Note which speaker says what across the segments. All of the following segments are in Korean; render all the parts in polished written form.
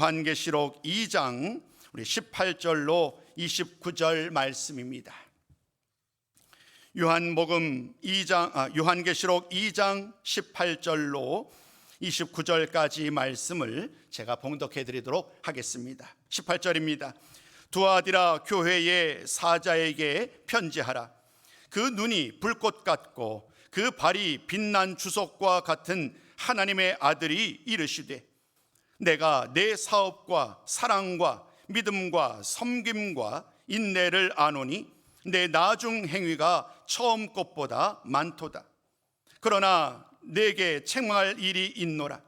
Speaker 1: 요한계시록 2장 우리 18절로 29절 말씀입니다. 요한계시록 2장 18절로 29절까지 말씀을 제가 봉독해 드리도록 하겠습니다. 18절입니다. 두아디라 교회의 사자에게 편지하라. 그 눈이 불꽃 같고 그 발이 빛난 주석과 같은 하나님의 아들이 이르시되, 내가 내 사업과 사랑과 믿음과 섬김과 인내를 아노니 내 나중 행위가 처음 것보다 많도다. 그러나 내게 책망할 일이 있노라.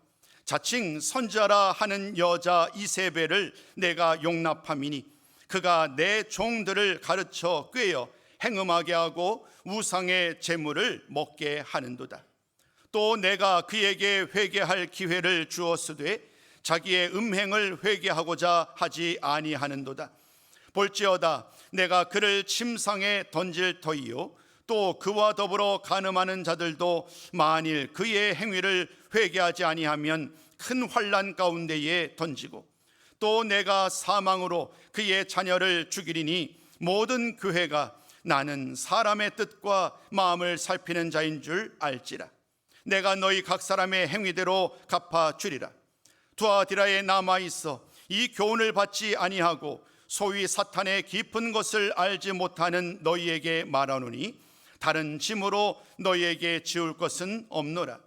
Speaker 1: 자칭 선지자라 하는 여자 이세벨을 내가 용납함이니 그가 내 종들을 가르쳐 꾀어 행음하게 하고 우상의 제물을 먹게 하는도다. 또 내가 그에게 회개할 기회를 주었으되 자기의 음행을 회개하고자 하지 아니하는도다. 볼지어다 내가 그를 침상에 던질 터이요 또 그와 더불어 간음하는 자들도 만일 그의 행위를 회개하지 아니하면 큰 환난 가운데에 던지고, 또 내가 사망으로 그의 자녀를 죽이리니 모든 교회가 나는 사람의 뜻과 마음을 살피는 자인 줄 알지라. 내가 너희 각 사람의 행위대로 갚아주리라. 두아디라에 남아있어 이 교훈을 받지 아니하고 소위 사탄의 깊은 것을 알지 못하는 너희에게 말하노니 다른 짐으로 너희에게 지울 것은 없노라.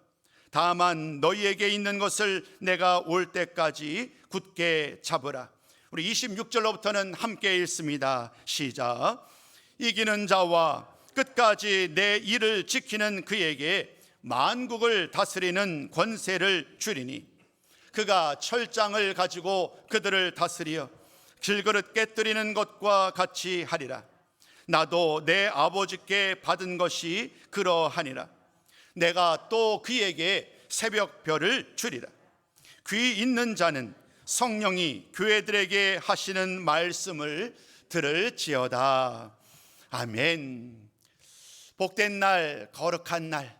Speaker 1: 다만 너희에게 있는 것을 내가 올 때까지 굳게 잡으라. 우리 26절로부터는 함께 읽습니다. 시작. 이기는 자와 끝까지 내 일을 지키는 그에게 만국을 다스리는 권세를 주리니 그가 철장을 가지고 그들을 다스려 질그릇 깨뜨리는 것과 같이 하리라. 나도 내 아버지께 받은 것이 그러하니라. 내가 또 그에게 새벽별을 주리라. 귀 있는 자는 성령이 교회들에게 하시는 말씀을 들을지어다. 아멘. 복된 날, 거룩한 날,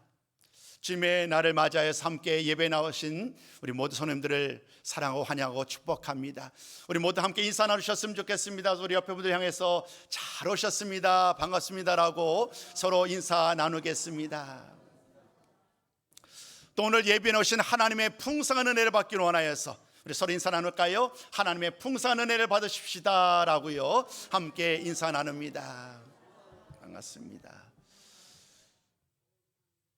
Speaker 1: 주님의 날을 맞이해서 함께 예배 나오신 우리 모두 성도님들을 사랑하고 환영하고 축복합니다. 우리 모두 함께 인사 나누셨으면 좋겠습니다. 우리 옆에 분들 향해서 잘 오셨습니다, 반갑습니다라고 서로 인사 나누겠습니다. 또 오늘 예배에 오신 하나님의 풍성한 은혜를 받기를 원하여서 우리 서로 인사 나눌까요? 하나님의 풍성한 은혜를 받으십시다 라고요 함께 인사 나눕니다. 반갑습니다.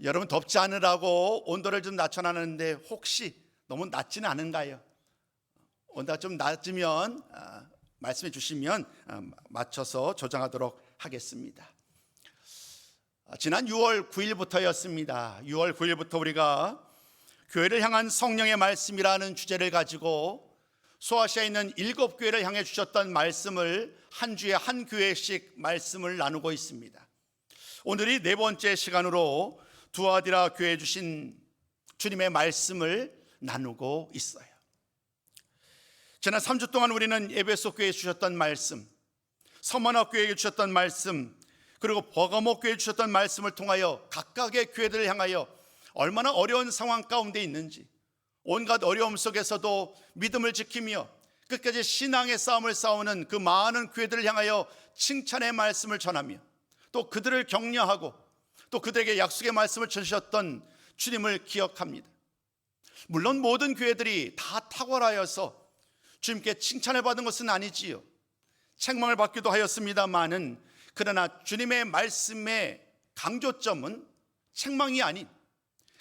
Speaker 1: 여러분, 덥지 않으라고 온도를 좀 낮춰놨는데 혹시 너무 낮지는 않은가요? 온도가 좀 낮으면 말씀해 주시면 맞춰서 조정하도록 하겠습니다. 지난 6월 9일부터였습니다. 6월 9일부터 우리가 교회를 향한 성령의 말씀이라는 주제를 가지고 소아시아에 있는 7교회를 향해 주셨던 말씀을 한 주에 한 교회씩 말씀을 나누고 있습니다. 오늘이 네 번째 시간으로 두아디라 교회에 주신 주님의 말씀을 나누고 있어요. 지난 3주 동안 우리는 에베소 교회에 주셨던 말씀, 서머나 교회에 주셨던 말씀, 그리고 버가모 교회에 주셨던 말씀을 통하여 각각의 교회들을 향하여 얼마나 어려운 상황 가운데 있는지, 온갖 어려움 속에서도 믿음을 지키며 끝까지 신앙의 싸움을 싸우는 그 많은 교회들을 향하여 칭찬의 말씀을 전하며 또 그들을 격려하고 또 그들에게 약속의 말씀을 전하셨던 주님을 기억합니다. 물론 모든 교회들이 다 탁월하여서 주님께 칭찬을 받은 것은 아니지요. 책망을 받기도 하였습니다마는, 그러나 주님의 말씀의 강조점은 책망이 아닌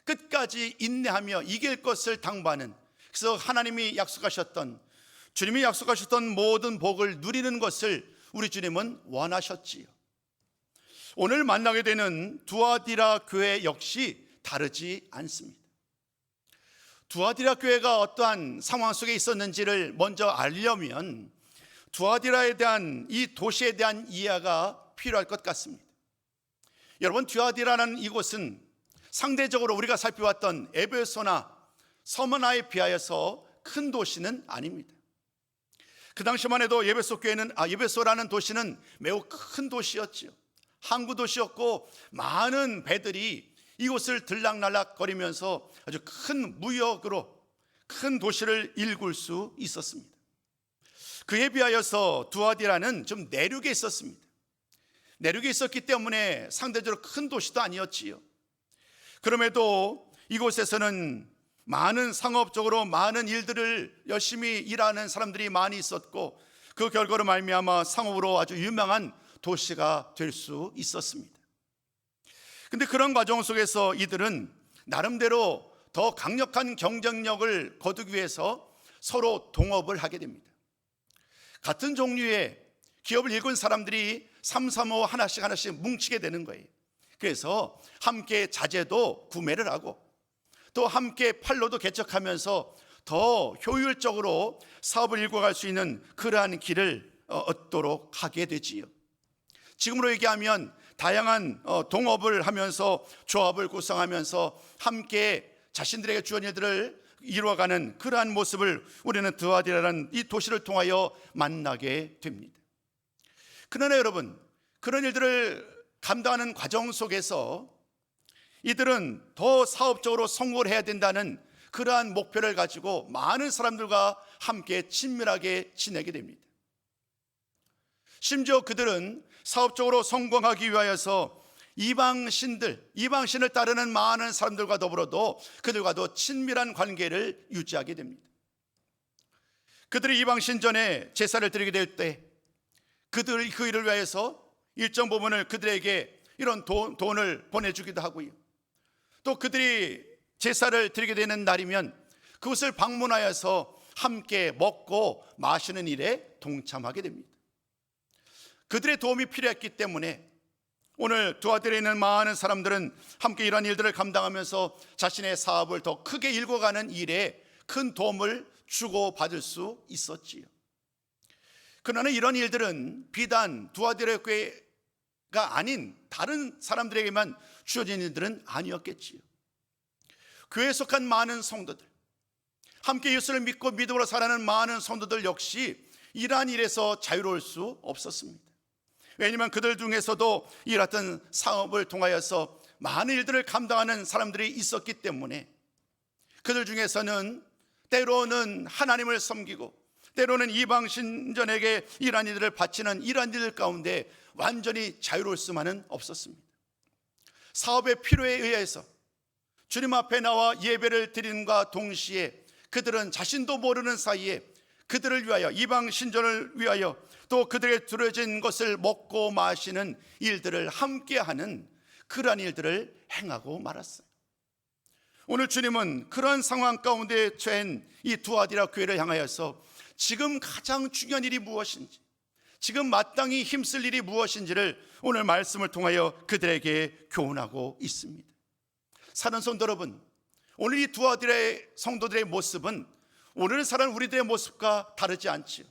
Speaker 1: 끝까지 인내하며 이길 것을 당부하는, 그래서 하나님이 약속하셨던, 주님이 약속하셨던 모든 복을 누리는 것을 우리 주님은 원하셨지요. 오늘 만나게 되는 두아디라 교회 역시 다르지 않습니다. 두아디라 교회가 어떠한 상황 속에 있었는지를 먼저 알려면 두아디라에 대한, 이 도시에 대한 이해가 필요할 것 같습니다. 여러분, 두아디라라는 이곳은 상대적으로 우리가 살펴왔던 에베소나 서머나에 비하여서 큰 도시는 아닙니다. 그 당시만 해도 에베소라는 도시는 매우 큰 도시였지요. 항구 도시였고 많은 배들이 이곳을 들락날락 거리면서 아주 큰 무역으로, 큰 도시를 일굴 수 있었습니다. 그에 비하여서 두아디라는 좀 내륙에 있었습니다. 내륙에 있었기 때문에 상대적으로 큰 도시도 아니었지요. 그럼에도 이곳에서는 많은 상업적으로 많은 일들을 열심히 일하는 사람들이 많이 있었고, 그 결과로 말미암아 상업으로 아주 유명한 도시가 될 수 있었습니다. 근데 그런 과정 속에서 이들은 나름대로 더 강력한 경쟁력을 거두기 위해서 서로 동업을 하게 됩니다. 같은 종류의 기업을 일군 사람들이 삼삼오오 하나씩 뭉치게 되는 거예요. 그래서 함께 자재도 구매를 하고 또 함께 판로도 개척하면서 더 효율적으로 사업을 일궈갈 수 있는 그러한 길을 얻도록 하게 되지요. 지금으로 얘기하면 다양한 동업을 하면서 조합을 구성하면서 함께 자신들에게 주어진 일들을 이루어가는 그러한 모습을 우리는 두아디라는 이 도시를 통하여 만나게 됩니다. 그러나 여러분, 그런 일들을 감당하는 과정 속에서 이들은 더 사업적으로 성공을 해야 된다는 그러한 목표를 가지고 많은 사람들과 함께 친밀하게 지내게 됩니다. 심지어 그들은 사업적으로 성공하기 위하여서 이방신을 따르는 많은 사람들과 더불어도 그들과도 친밀한 관계를 유지하게 됩니다. 그들이 이방신전에 제사를 드리게 될 때 그들 그 일을 위해서 일정 부분을 그들에게 이런 돈을 보내주기도 하고요. 또 그들이 제사를 드리게 되는 날이면 그것을 방문하여서 함께 먹고 마시는 일에 동참하게 됩니다. 그들의 도움이 필요했기 때문에 오늘 두아디라에 있는 많은 사람들은 함께 이러한 일들을 감당하면서 자신의 사업을 더 크게 일궈가는 일에 큰 도움을 주고받을 수 있었지요. 그러나 이런 일들은 비단 두아디라 교회가 아닌 다른 사람들에게만 주어진 일들은 아니었겠지요. 교회에 속한 많은 성도들, 함께 예수를 믿고 믿음으로 살아가는 많은 성도들 역시 이러한 일에서 자유로울 수 없었습니다. 왜냐하면 그들 중에서도 이 같은 사업을 통하여서 많은 일들을 감당하는 사람들이 있었기 때문에 그들 중에서는 때로는 하나님을 섬기고 때로는 이방 신전에게 이러한 일들을 바치는 이러한 일들 가운데 완전히 자유로울 수만은 없었습니다. 사업의 필요에 의해서 주님 앞에 나와 예배를 드림과 동시에 그들은 자신도 모르는 사이에 그들을 위하여 이방 신전을 위하여 또 그들에게 두려진 것을 먹고 마시는 일들을 함께하는 그러한 일들을 행하고 말았어요. 오늘 주님은 그런 상황 가운데 처한 이 두아디라 교회를 향하여서 지금 가장 중요한 일이 무엇인지, 지금 마땅히 힘쓸 일이 무엇인지를 오늘 말씀을 통하여 그들에게 교훈하고 있습니다. 사는 성도 여러분, 오늘 이 두아디라의 성도들의 모습은 오늘 사는 우리들의 모습과 다르지 않지요.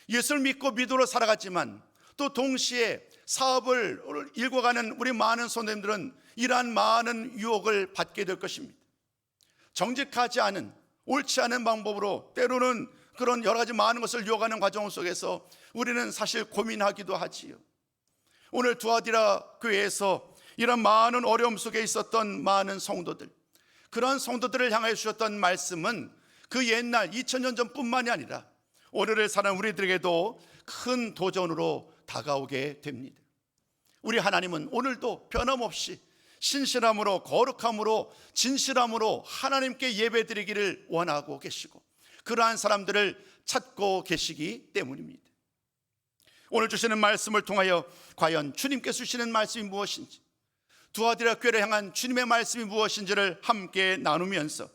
Speaker 1: 예수를 믿고 믿음으로 살아갔지만 또 동시에 사업을 일궈가는 우리 많은 성도님들은 이러한 많은 유혹을 받게 될 것입니다. 정직하지 않은, 옳지 않은 방법으로 때로는 그런 여러 가지 많은 것을 유혹하는 과정 속에서 우리는 사실 고민하기도 하지요. 오늘 두아디라 교회에서 이런 많은 어려움 속에 있었던 많은 성도들, 그런 성도들을 향하여 주셨던 말씀은 그 옛날 2000년 전뿐만이 아니라 오늘을 사는 우리들에게도 큰 도전으로 다가오게 됩니다. 우리 하나님은 오늘도 변함없이 신실함으로, 거룩함으로, 진실함으로 하나님께 예배드리기를 원하고 계시고 그러한 사람들을 찾고 계시기 때문입니다. 오늘 주시는 말씀을 통하여 과연 주님께서 주시는 말씀이 무엇인지, 두아디라 교회를 향한 주님의 말씀이 무엇인지를 함께 나누면서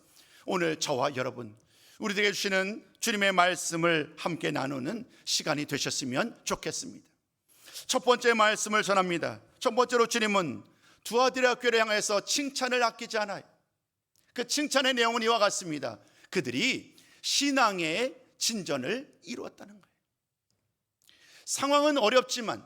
Speaker 1: 오늘 저와 여러분, 우리에게 주시는 주님의 말씀을 함께 나누는 시간이 되셨으면 좋겠습니다. 첫 번째 말씀을 전합니다. 첫 번째로 주님은 두아디라 교회를 향해서 칭찬을 아끼지 않아요. 그 칭찬의 내용은 이와 같습니다. 그들이 신앙의 진전을 이루었다는 거예요. 상황은 어렵지만,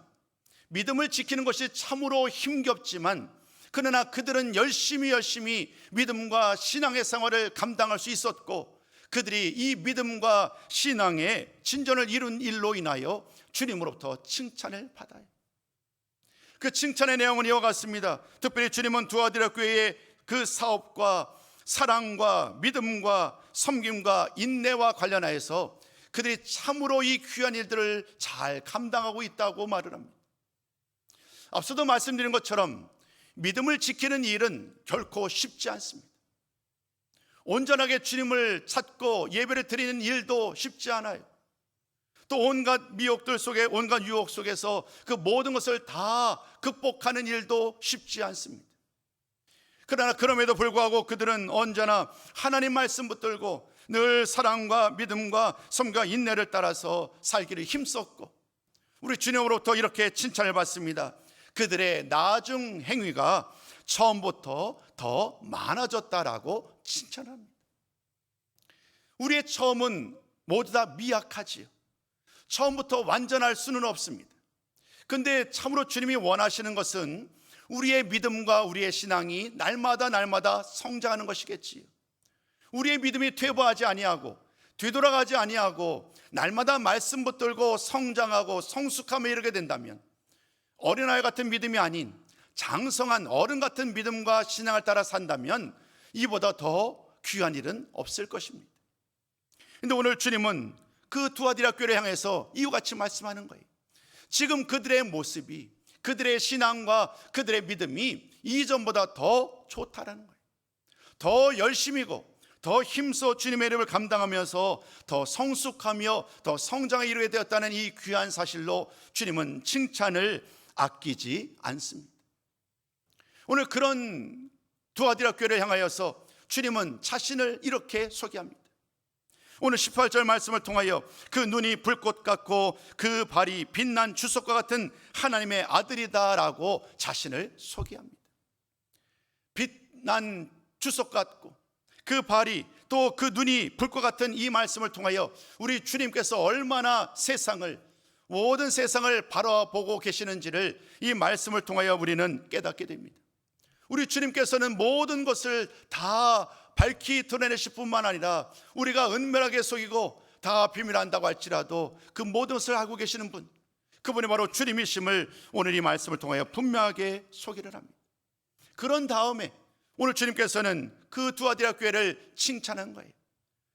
Speaker 1: 믿음을 지키는 것이 참으로 힘겹지만, 그러나 그들은 열심히 믿음과 신앙의 생활을 감당할 수 있었고, 그들이 이 믿음과 신앙의 진전을 이룬 일로 인하여 주님으로부터 칭찬을 받아요. 그 칭찬의 내용은 이와 같습니다. 특별히 주님은 두아디라 교회의 그 사업과 사랑과 믿음과 섬김과 인내와 관련하여서 그들이 참으로 이 귀한 일들을 잘 감당하고 있다고 말을 합니다. 앞서도 말씀드린 것처럼 믿음을 지키는 일은 결코 쉽지 않습니다. 온전하게 주님을 찾고 예배를 드리는 일도 쉽지 않아요. 또 온갖 미혹들 속에, 온갖 유혹 속에서 그 모든 것을 다 극복하는 일도 쉽지 않습니다. 그러나 그럼에도 불구하고 그들은 언제나 하나님 말씀 붙들고 늘 사랑과 믿음과 섬과 인내를 따라서 살기를 힘썼고, 우리 주님으로부터 이렇게 칭찬을 받습니다. 그들의 나중 행위가 처음부터 더 많아졌다라고 칭찬합니다. 우리의 처음은 모두 다 미약하지요. 처음부터 완전할 수는 없습니다. 근데 참으로 주님이 원하시는 것은 우리의 믿음과 우리의 신앙이 날마다 성장하는 것이겠지요. 우리의 믿음이 퇴보하지 아니하고 뒤돌아가지 아니하고 날마다 말씀 붙들고 성장하고 성숙함에 이르게 된다면, 어린아이 같은 믿음이 아닌 장성한 어른 같은 믿음과 신앙을 따라 산다면 이보다 더 귀한 일은 없을 것입니다. 그런데 오늘 주님은 그 두아디라 교회를 향해서 이와 같이 말씀하는 거예요. 지금 그들의 모습이, 그들의 신앙과 그들의 믿음이 이전보다 더 좋다라는 거예요. 더 열심이고 더 힘써 주님의 이름을 감당하면서 더 성숙하며 더 성장에 이르게 되었다는 이 귀한 사실로 주님은 칭찬을 아끼지 않습니다. 오늘 그런 두아디라 교회를 향하여서 주님은 자신을 이렇게 소개합니다. 오늘 18절 말씀을 통하여 그 눈이 불꽃 같고 그 발이 빛난 주석과 같은 하나님의 아들이다라고 자신을 소개합니다. 빛난 주석 같고 그 발이 또 그 눈이 불꽃 같은 이 말씀을 통하여 우리 주님께서 얼마나 모든 세상을 바라보고 계시는지를 이 말씀을 통하여 우리는 깨닫게 됩니다. 우리 주님께서는 모든 것을 다 밝히 드러내실 뿐만 아니라 우리가 은밀하게 속이고 다 비밀한다고 할지라도 그 모든 것을 알고 계시는 분, 그분이 바로 주님이심을 오늘 이 말씀을 통하여 분명하게 소개를 합니다. 그런 다음에 오늘 주님께서는 그 두아디라 교회를 칭찬한 거예요.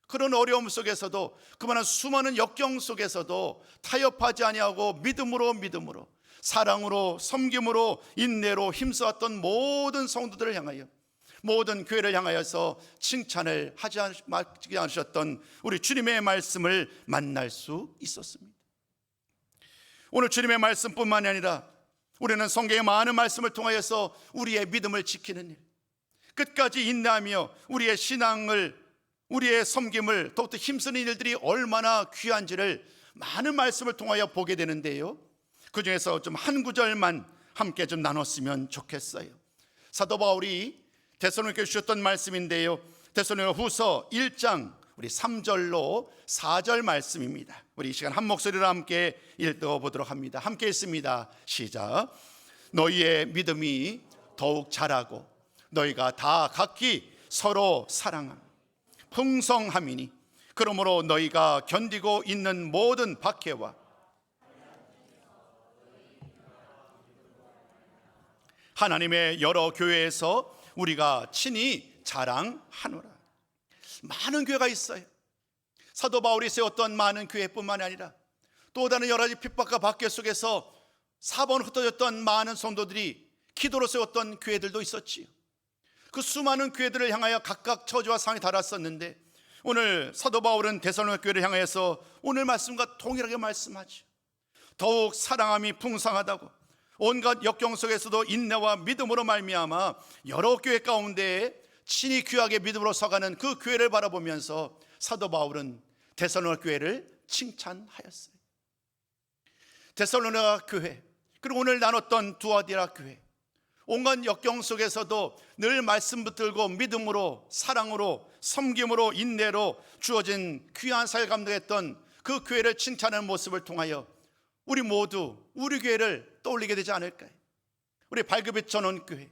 Speaker 1: 그런 어려움 속에서도, 그만한 수많은 역경 속에서도 타협하지 아니하고 믿음으로 사랑으로 섬김으로 인내로 힘써왔던 모든 성도들을 향하여, 모든 교회를 향하여서 칭찬을 하지 않으셨던 우리 주님의 말씀을 만날 수 있었습니다. 오늘 주님의 말씀뿐만이 아니라 우리는 성경의 많은 말씀을 통하여서 우리의 믿음을 지키는 일, 끝까지 인내하며 우리의 신앙을, 우리의 섬김을 더욱더 힘쓰는 일들이 얼마나 귀한지를 많은 말씀을 통하여 보게 되는데요, 그 중에서 좀 한 구절만 함께 좀 나눴으면 좋겠어요. 사도 바울이 데살로니가에 주셨던 말씀인데요, 데살로니가 후서 1장 우리 3절로 4절 말씀입니다. 우리 이 시간 한 목소리로 함께 읽어보도록 합니다. 함께 읽습니다. 시작. 너희의 믿음이 더욱 자라고 너희가 다 각기 서로 사랑함 풍성함이니, 그러므로 너희가 견디고 있는 모든 박해와 하나님의 여러 교회에서 우리가 친히 자랑하노라. 많은 교회가 있어요. 사도 바울이 세웠던 많은 교회뿐만 아니라 또 다른 여러 가지 핍박과 박해 속에서 사번 흩어졌던 많은 성도들이 기도로 세웠던 교회들도 있었지요. 그 수많은 교회들을 향하여 각각 처지와 상황이 달랐었는데, 오늘 사도 바울은 데살로니가 교회를 향하여서 오늘 말씀과 동일하게 말씀하죠. 더욱 사랑함이 풍성하다고, 온갖 역경 속에서도 인내와 믿음으로 말미암아 여러 교회 가운데에 친히 귀하게 믿음으로 서가는 그 교회를 바라보면서 사도 바울은 데살로니가 교회를 칭찬하였어요. 데살로니가 교회, 그리고 오늘 나눴던 두아디라 교회, 온갖 역경 속에서도 늘 말씀 붙들고 믿음으로 사랑으로 섬김으로 인내로 주어진 귀한 사역을 감당했던 그 교회를 칭찬하는 모습을 통하여 우리 모두 우리 교회를 떠올리게 되지 않을까요? 우리 발급의 전원 교회,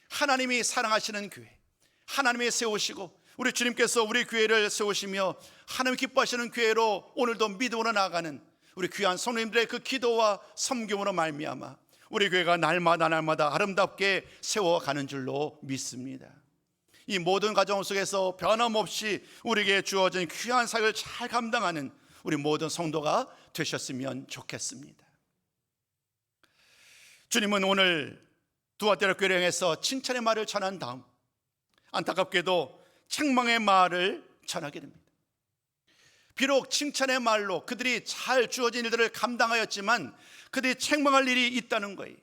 Speaker 1: 하나님이 사랑하시는 교회, 하나님이 세우시고 우리 주님께서 우리 교회를 세우시며 하나님 기뻐하시는 교회로 오늘도 믿음으로 나아가는 우리 귀한 성도님들의 그 기도와 섬김으로 말미암아 우리 교회가 날마다 아름답게 세워가는 줄로 믿습니다. 이 모든 과정 속에서 변함없이 우리에게 주어진 귀한 사역을 잘 감당하는 우리 모든 성도가 되셨으면 좋겠습니다. 주님은 오늘 두아디라 교회를 향해서 칭찬의 말을 전한 다음 안타깝게도 책망의 말을 전하게 됩니다. 비록 칭찬의 말로 그들이 잘 주어진 일들을 감당하였지만 그들이 책망할 일이 있다는 거예요.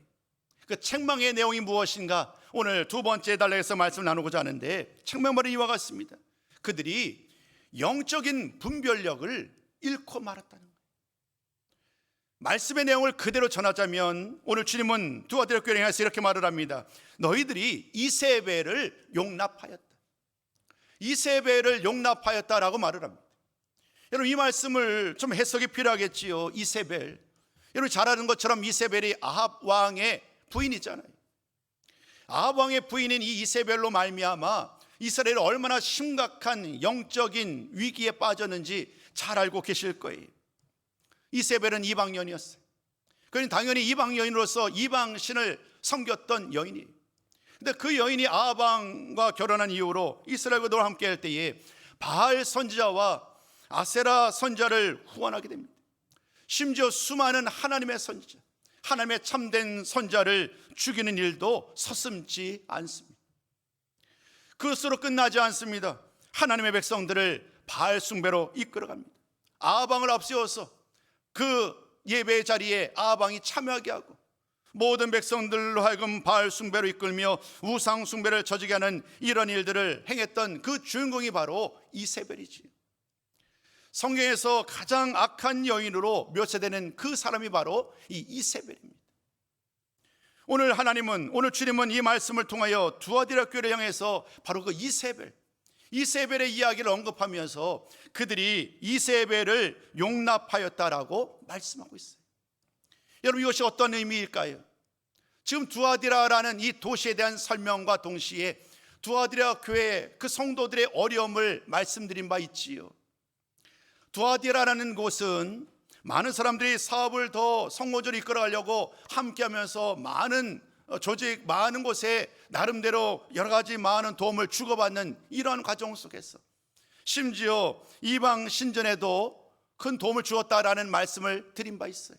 Speaker 1: 그 책망의 내용이 무엇인가? 오늘 두 번째 단락에서 말씀을 나누고자 하는데, 책망말은 이와 같습니다. 그들이 영적인 분별력을 잃고 말았다는 거예요. 말씀의 내용을 그대로 전하자면 오늘 주님은 두아디라 교회를 향해서 이렇게 말을 합니다. 너희들이 이세벨을 용납하였다. 이세벨을 용납하였다라고 말을 합니다. 여러분, 이 말씀을 좀 해석이 필요하겠지요. 이세벨, 여러분 잘 아는 것처럼 이세벨이 아합 왕의 부인이잖아요. 아합 왕의 부인인 이 이세벨로 말미암아 이스라엘이 얼마나 심각한 영적인 위기에 빠졌는지 잘 알고 계실 거예요. 이세벨은 이방 여인이었어요. 그는 당연히 이방 여인으로서 이방 신을 섬겼던 여인이에요. 근데 그 여인이 아합 왕과 결혼한 이후로 이스라엘 그들과 함께 할 때에 바알 선지자와 아세라 선지자를 후원하게 됩니다. 심지어 수많은 하나님의 선지자, 하나님의 참된 선지자를 죽이는 일도 서슴지 않습니다. 그것으로 끝나지 않습니다. 하나님의 백성들을 바알 숭배로 이끌어갑니다. 아합 왕을 앞세워서 그 예배의 자리에 아합 왕이 참여하게 하고 모든 백성들로 하여금 바알 숭배로 이끌며 우상 숭배를 저지게 하는 이런 일들을 행했던 그 주인공이 바로 이세벨이지요. 성경에서 가장 악한 여인으로 묘사되는 그 사람이 바로 이 이세벨입니다. 오늘 하나님은, 오늘 주님은 이 말씀을 통하여 두아디라 교회를 향해서 바로 그 이세벨의 이야기를 언급하면서 그들이 이세벨을 용납하였다라고 말씀하고 있어요. 여러분, 이것이 어떤 의미일까요? 지금 두아디라라는 이 도시에 대한 설명과 동시에 두아디라 교회 그 성도들의 어려움을 말씀드린 바 있지요. 두아디라라는 곳은 많은 사람들이 사업을 더 성공적으로 이끌어가려고 함께하면서 많은 조직, 많은 곳에 나름대로 여러 가지 많은 도움을 주고받는 이러한 과정 속에서 심지어 이방 신전에도 큰 도움을 주었다라는 말씀을 드린 바 있어요.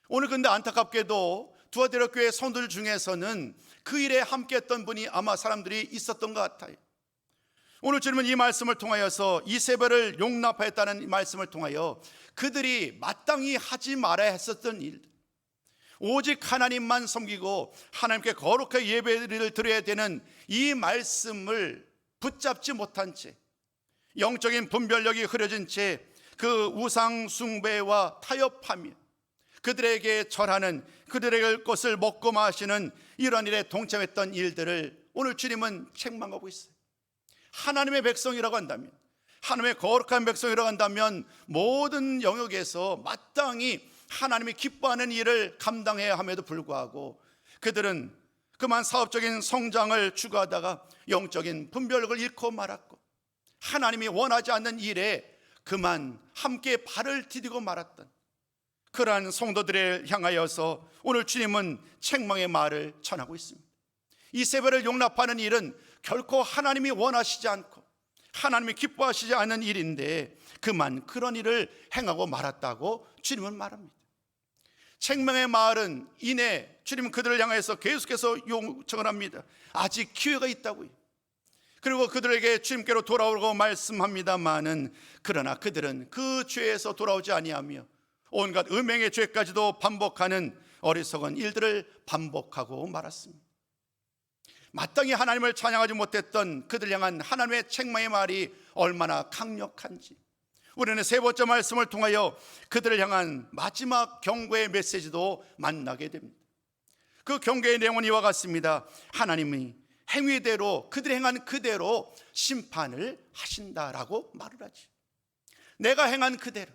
Speaker 1: 오늘 근데 안타깝게도 두아디라 교회 성도들 중에서는 그 일에 함께했던 분이 아마 사람들이 있었던 것 같아요. 오늘 주님은 이 말씀을 통하여서 이세벨을 용납하였다는 말씀을 통하여 그들이 마땅히 하지 말아야 했었던 일들, 오직 하나님만 섬기고 하나님께 거룩하게 예배를 드려야 되는 이 말씀을 붙잡지 못한 채, 영적인 분별력이 흐려진 채 그 우상 숭배와 타협하며 그들에게 절하는, 그들의 것을 먹고 마시는 이런 일에 동참했던 일들을 오늘 주님은 책망하고 있어요. 하나님의 백성이라고 한다면, 하나님의 거룩한 백성이라고 한다면 모든 영역에서 마땅히 하나님이 기뻐하는 일을 감당해야 함에도 불구하고 그들은 그만 사업적인 성장을 추구하다가 영적인 분별력을 잃고 말았고 하나님이 원하지 않는 일에 그만 함께 발을 디디고 말았던 그러한 성도들을 향하여서 오늘 주님은 책망의 말을 전하고 있습니다. 이세벨을 용납하는 일은 결코 하나님이 원하시지 않고 하나님이 기뻐하시지 않는 일인데 그만 그런 일을 행하고 말았다고 주님은 말합니다. 책망의 말은 이내 주님은 그들을 향해서 계속해서 요청을 합니다. 아직 기회가 있다고요. 그리고 그들에게 주님께로 돌아오라고 말씀합니다마는 그러나 그들은 그 죄에서 돌아오지 아니하며 온갖 음행의 죄까지도 반복하는 어리석은 일들을 반복하고 말았습니다. 마땅히 하나님을 찬양하지 못했던 그들 향한 하나님의 책망의 말이 얼마나 강력한지 우리는 세 번째 말씀을 통하여 그들을 향한 마지막 경고의 메시지도 만나게 됩니다. 그 경고의 내용은 이와 같습니다. 하나님이 행위대로 그들이 행한 그대로 심판을 하신다라고 말을 하지. 내가 행한 그대로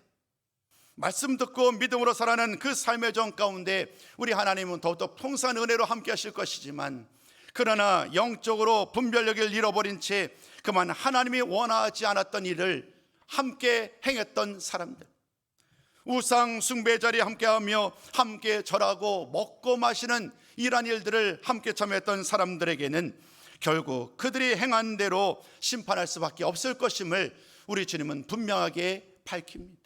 Speaker 1: 말씀 듣고 믿음으로 살아가는 그 삶의 정 가운데 우리 하나님은 더욱더 풍성한 은혜로 함께 하실 것이지만 그러나 영적으로 분별력을 잃어버린 채 그만 하나님이 원하지 않았던 일을 함께 행했던 사람들, 우상 숭배 자리에 함께하며 함께 절하고 먹고 마시는 이러한 일들을 함께 참여했던 사람들에게는 결국 그들이 행한 대로 심판할 수밖에 없을 것임을 우리 주님은 분명하게 밝힙니다.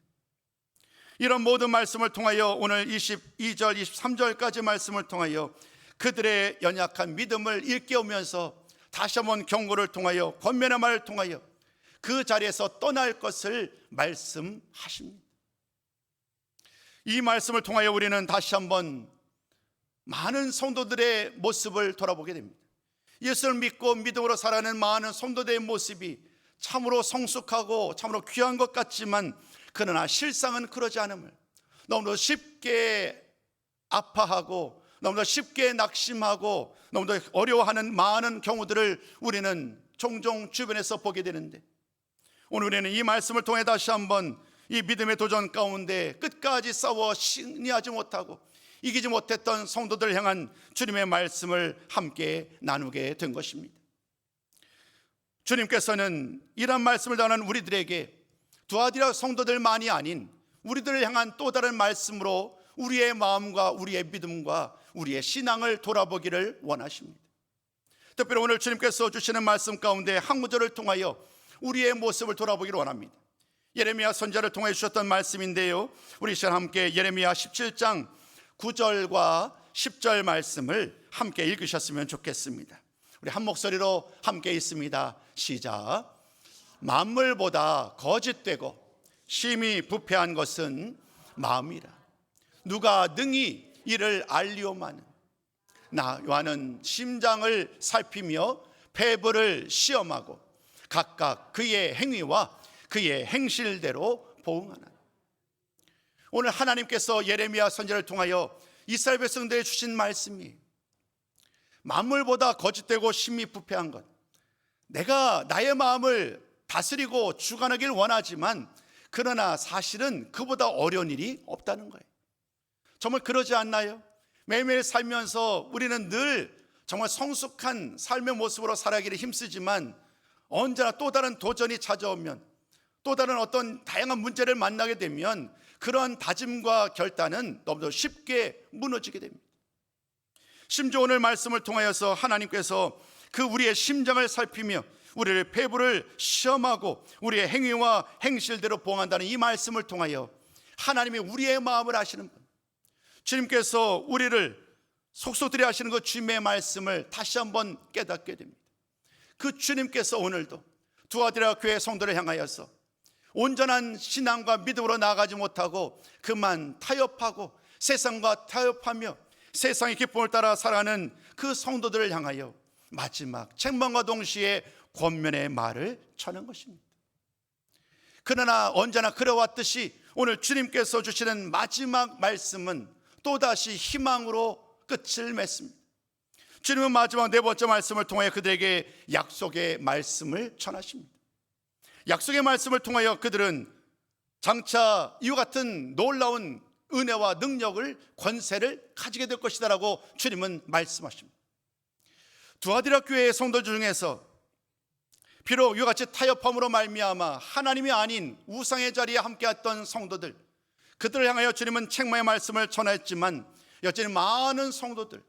Speaker 1: 이런 모든 말씀을 통하여 오늘 22절, 23절까지 말씀을 통하여 그들의 연약한 믿음을 일깨우면서 다시 한번 경고를 통하여 권면의 말을 통하여 그 자리에서 떠날 것을 말씀하십니다. 이 말씀을 통하여 우리는 다시 한번 많은 성도들의 모습을 돌아보게 됩니다. 예수를 믿고 믿음으로 살아가는 많은 성도들의 모습이 참으로 성숙하고 참으로 귀한 것 같지만 그러나 실상은 그러지 않음을, 너무도 쉽게 아파하고 너무도 쉽게 낙심하고 너무도 어려워하는 많은 경우들을 우리는 종종 주변에서 보게 되는데, 오늘 우리는 이 말씀을 통해 다시 한번 이 믿음의 도전 가운데 끝까지 싸워 승리하지 못하고 이기지 못했던 성도들 향한 주님의 말씀을 함께 나누게 된 것입니다. 주님께서는 이런 말씀을 전하는 우리들에게 두아디라 성도들만이 아닌 우리들을 향한 또 다른 말씀으로 우리의 마음과 우리의 믿음과 우리의 신앙을 돌아보기를 원하십니다. 특별히 오늘 주님께서 주시는 말씀 가운데 한 구절을 통하여 우리의 모습을 돌아보기를 원합니다. 예레미야 선지자를 통해 주셨던 말씀인데요, 우리 시간 함께 예레미야 17장 9절과 10절 말씀을 함께 읽으셨으면 좋겠습니다. 우리 한 목소리로 함께 읽습니다. 시작. 만물보다 거짓되고 심히 부패한 것은 마음이라. 누가 능히 이를 알리오마는. 나 요한은 심장을 살피며 폐부를 시험하고 각각 그의 행위와 그의 행실대로 보응하나. 오늘 하나님께서 예레미야 선지자를 통하여 이스라엘 백성들에게 주신 말씀이 만물보다 거짓되고 심히 부패한 것, 내가 나의 마음을 다스리고 주관하길 원하지만 그러나 사실은 그보다 어려운 일이 없다는 거예요. 정말 그러지 않나요? 매일매일 살면서 우리는 늘 정말 성숙한 삶의 모습으로 살아가기를 힘쓰지만 언제나 또 다른 도전이 찾아오면, 또 다른 어떤 다양한 문제를 만나게 되면 그러한 다짐과 결단은 너무도 쉽게 무너지게 됩니다. 심지어 오늘 말씀을 통하여서 하나님께서 그 우리의 심장을 살피며 우리의 폐부를 시험하고 우리의 행위와 행실대로 보응한다는 이 말씀을 통하여 하나님이 우리의 마음을 아시는 분, 주님께서 우리를 속속들이 하시는 그 주님의 말씀을 다시 한번 깨닫게 됩니다. 그 주님께서 오늘도 두아디라 교회 성도를 향하여서 온전한 신앙과 믿음으로 나아가지 못하고 그만 타협하고 세상과 타협하며 세상의 기쁨을 따라 살아가는 그 성도들을 향하여 마지막 책망과 동시에 권면의 말을 전한 것입니다. 그러나 언제나 그래왔듯이 오늘 주님께서 주시는 마지막 말씀은 또다시 희망으로 끝을 맺습니다. 주님은 마지막 네 번째 말씀을 통해 그들에게 약속의 말씀을 전하십니다. 약속의 말씀을 통하여 그들은 장차 이와 같은 놀라운 은혜와 능력을, 권세를 가지게 될 것이다 라고 주님은 말씀하십니다. 두아디라 교회의 성도들 중에서 비록 이와 같이 타협함으로 말미암아 하나님이 아닌 우상의 자리에 함께했던 성도들, 그들을 향하여 주님은 책망의 말씀을 전했지만 여전히 많은 성도들,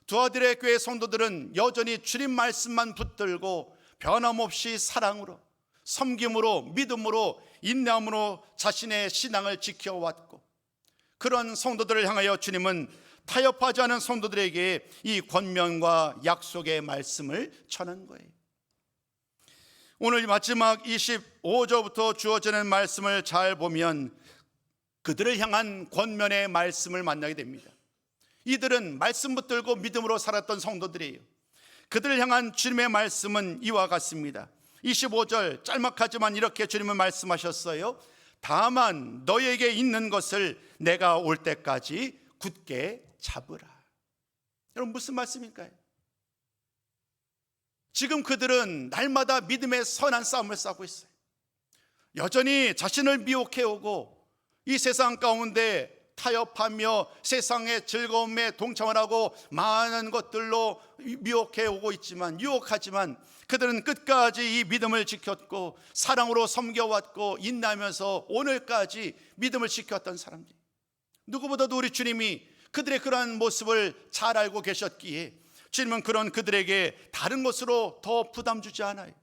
Speaker 1: 두아디라 교회의 성도들은 여전히 주님 말씀만 붙들고 변함없이 사랑으로, 섬김으로, 믿음으로, 인내함으로 자신의 신앙을 지켜왔고, 그런 성도들을 향하여 주님은 타협하지 않은 성도들에게 이 권면과 약속의 말씀을 전한 거예요. 오늘 마지막 25절부터 주어지는 말씀을 잘 보면 그들을 향한 권면의 말씀을 만나게 됩니다. 이들은 말씀 붙들고 믿음으로 살았던 성도들이에요. 그들을 향한 주님의 말씀은 이와 같습니다. 25절 짤막하지만 이렇게 주님은 말씀하셨어요. 다만 너에게 있는 것을 내가 올 때까지 굳게 잡으라. 여러분, 무슨 말씀일까요? 지금 그들은 날마다 믿음의 선한 싸움을 싸고 있어요. 여전히 자신을 미혹해오고 이 세상 가운데 타협하며 세상의 즐거움에 동참을 하고 많은 것들로 미혹해오고 있지만, 유혹하지만 그들은 끝까지 이 믿음을 지켰고 사랑으로 섬겨왔고 인내하면서 오늘까지 믿음을 지켰던 사람들, 누구보다도 우리 주님이 그들의 그러한 모습을 잘 알고 계셨기에 주님은 그런 그들에게 다른 것으로 더 부담 주지 않아요.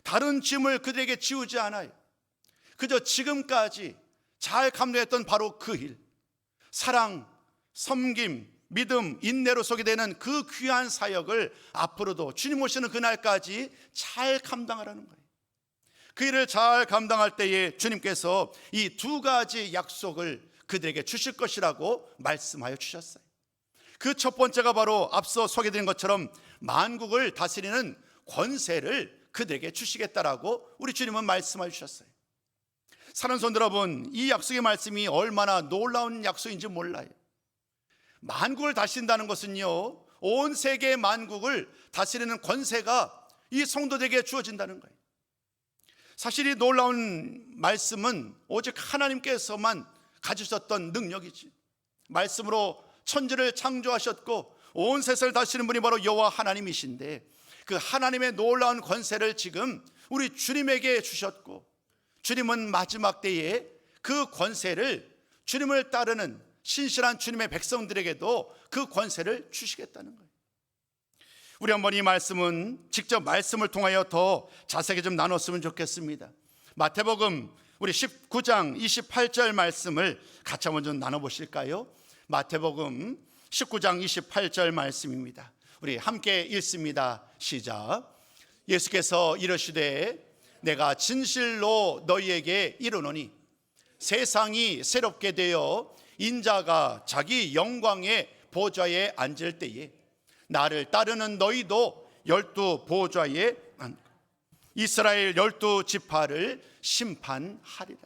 Speaker 1: 다른 짐을 그들에게 지우지 않아요. 그저 지금까지 잘 감당했던 바로 그 일, 사랑, 섬김, 믿음, 인내로 소개되는 그 귀한 사역을 앞으로도 주님 오시는 그날까지 잘 감당하라는 거예요. 그 일을 잘 감당할 때에 주님께서 이 두 가지 약속을 그들에게 주실 것이라고 말씀하여 주셨어요. 그 첫 번째가 바로 앞서 소개드린 것처럼 만국을 다스리는 권세를 그들에게 주시겠다라고 우리 주님은 말씀하여 주셨어요. 사랑하는 성도 여러분, 이 약속의 말씀이 얼마나 놀라운 약속인지 몰라요. 만국을 다스린다는 것은요, 온 세계의 만국을 다스리는 권세가 이 성도들에게 주어진다는 거예요. 사실 이 놀라운 말씀은 오직 하나님께서만 가지셨던 능력이지. 말씀으로 천지를 창조하셨고 온 세상을 다스리는 분이 바로 여호와 하나님이신데, 그 하나님의 놀라운 권세를 지금 우리 주님에게 주셨고, 주님은 마지막 때에 그 권세를 주님을 따르는 신실한 주님의 백성들에게도 그 권세를 주시겠다는 거예요. 우리 한번 이 말씀은 직접 말씀을 통하여 더 자세하게 좀 나눴으면 좋겠습니다. 마태복음 우리 19장 28절 말씀을 같이 한번 좀 나눠보실까요? 마태복음 19장 28절 말씀입니다. 우리 함께 읽습니다. 시작. 예수께서 이르시되 내가 진실로 너희에게 이르노니 세상이 새롭게 되어 인자가 자기 영광의 보좌에 앉을 때에 나를 따르는 너희도 12 보좌에 앉고 이스라엘 12 지파를 심판하리라.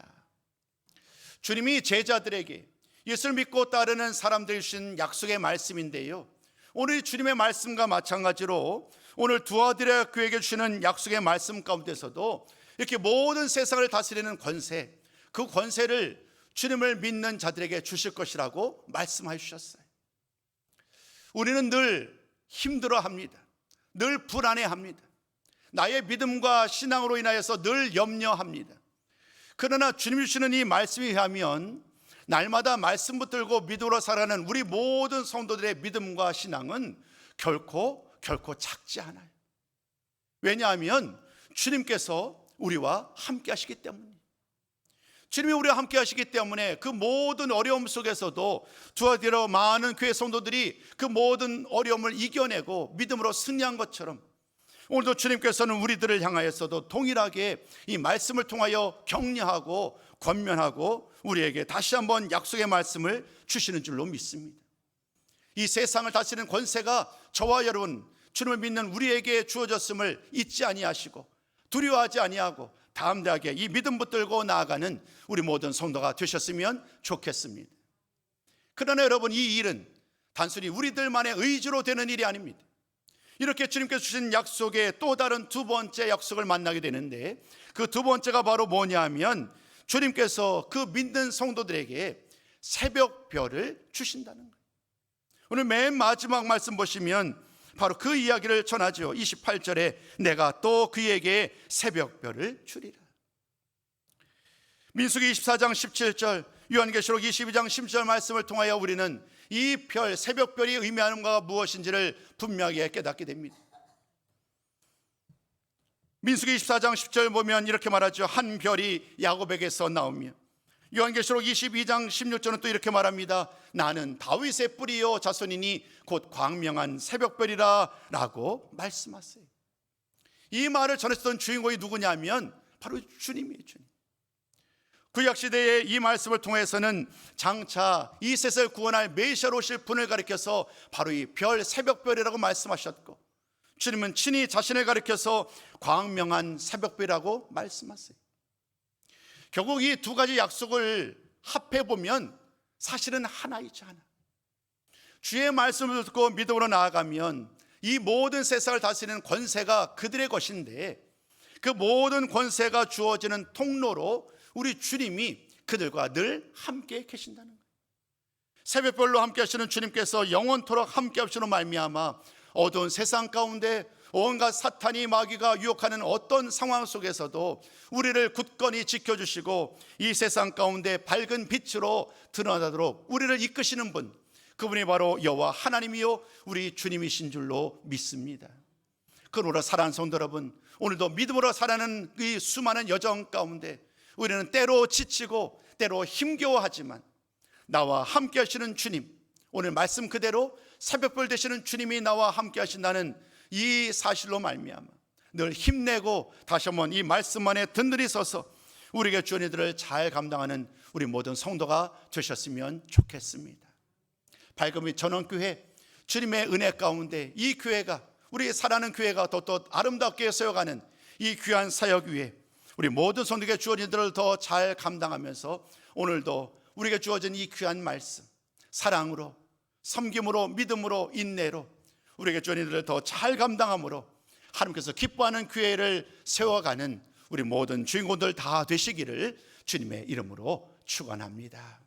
Speaker 1: 주님이 제자들에게 예수를 믿고 따르는 사람들 주신 약속의 말씀인데요, 오늘 주님의 말씀과 마찬가지로 오늘 두아디라 교회에게 주시는 약속의 말씀 가운데서도 이렇게 모든 세상을 다스리는 권세, 그 권세를 주님을 믿는 자들에게 주실 것이라고 말씀해 주셨어요. 우리는 늘 힘들어합니다. 늘 불안해합니다. 나의 믿음과 신앙으로 인하여서 늘 염려합니다. 그러나 주님이 주시는 이 말씀에 의하면 날마다 말씀 붙들고 믿음으로 살아가는 우리 모든 성도들의 믿음과 신앙은 결코 작지 않아요. 왜냐하면 주님께서 우리와 함께 하시기 때문이에요. 주님이 우리와 함께 하시기 때문에 그 모든 어려움 속에서도 두아디라 많은 교회 성도들이 그 모든 어려움을 이겨내고 믿음으로 승리한 것처럼, 오늘도 주님께서는 우리들을 향하여서도 동일하게 이 말씀을 통하여 격려하고 권면하고 우리에게 다시 한번 약속의 말씀을 주시는 줄로 믿습니다. 이 세상을 다스리는 권세가 저와 여러분 주님을 믿는 우리에게 주어졌음을 잊지 아니하시고 두려워하지 아니하고 담대하게 이 믿음 붙들고 나아가는 우리 모든 성도가 되셨으면 좋겠습니다. 그러나 여러분, 이 일은 단순히 우리들만의 의지로 되는 일이 아닙니다. 이렇게 주님께서 주신 약속의 또 다른 두 번째 약속을 만나게 되는데, 그 두 번째가 바로 뭐냐 하면 주님께서 그 믿는 성도들에게 새벽별을 주신다는 거예요. 오늘 맨 마지막 말씀 보시면 바로 그 이야기를 전하죠. 28절에 내가 또 그에게 새벽별을 주리라. 민수기 24장 17절, 요한계시록 22장 10절 말씀을 통하여 우리는 이 별, 새벽별이 의미하는 것가 무엇인지를 분명하게 깨닫게 됩니다. 민수기 24장 10절 보면 이렇게 말하죠. 한 별이 야곱에게서 나오며, 요한계시록 22장 16절은 또 이렇게 말합니다. 나는 다윗의 뿌리요 자손이니 곧 광명한 새벽별이라 라고 말씀하세요. 이 말을 전했던 주인공이 누구냐면 바로 주님이에요. 주님. 구약시대의 이 말씀을 통해서는 장차 이 세상을 구원할 메시아로 오실 분을 가리켜서 바로 이 별, 새벽별이라고 말씀하셨고, 주님은 친히 자신을 가리켜서 광명한 새벽별이라고 말씀하세요. 결국 이 두 가지 약속을 합해보면 사실은 하나이지 하나. 주의 말씀을 듣고 믿음으로 나아가면 이 모든 세상을 다스리는 권세가 그들의 것인데, 그 모든 권세가 주어지는 통로로 우리 주님이 그들과 늘 함께 계신다는 거예요. 새벽별로 함께 하시는 주님께서 영원토록 함께 하시는 말미암아 어두운 세상 가운데 온갖 사탄이 마귀가 유혹하는 어떤 상황 속에서도 우리를 굳건히 지켜주시고 이 세상 가운데 밝은 빛으로 드러나도록 우리를 이끄시는 분, 그분이 바로 여호와 하나님이요 우리 주님이신 줄로 믿습니다. 그러므로 사랑하는 성도 여러분, 오늘도 믿음으로 살아가는 이 수많은 여정 가운데 우리는 때로 지치고 때로 힘겨워하지만 나와 함께 하시는 주님, 오늘 말씀 그대로 새벽별 되시는 주님이 나와 함께 하신다는 이 사실로 말미암아 늘 힘내고 다시 한번 이 말씀 안에 든든히 서서 우리에게 주어진 일들을 잘 감당하는 우리 모든 성도가 되셨으면 좋겠습니다. 밝음의 전원교회, 주님의 은혜 가운데 이 교회가, 우리 사랑하는 교회가 더 아름답게 세워가는 이 귀한 사역 위에 우리 모든 성도에게 주어진 일들을 더 잘 감당하면서 오늘도 우리에게 주어진 이 귀한 말씀, 사랑으로, 섬김으로, 믿음으로, 인내로 우리에게 주어진 일들을 더 잘 감당함으로 하나님께서 기뻐하는 교회를 세워가는 우리 모든 주인공들 다 되시기를 주님의 이름으로 축원합니다.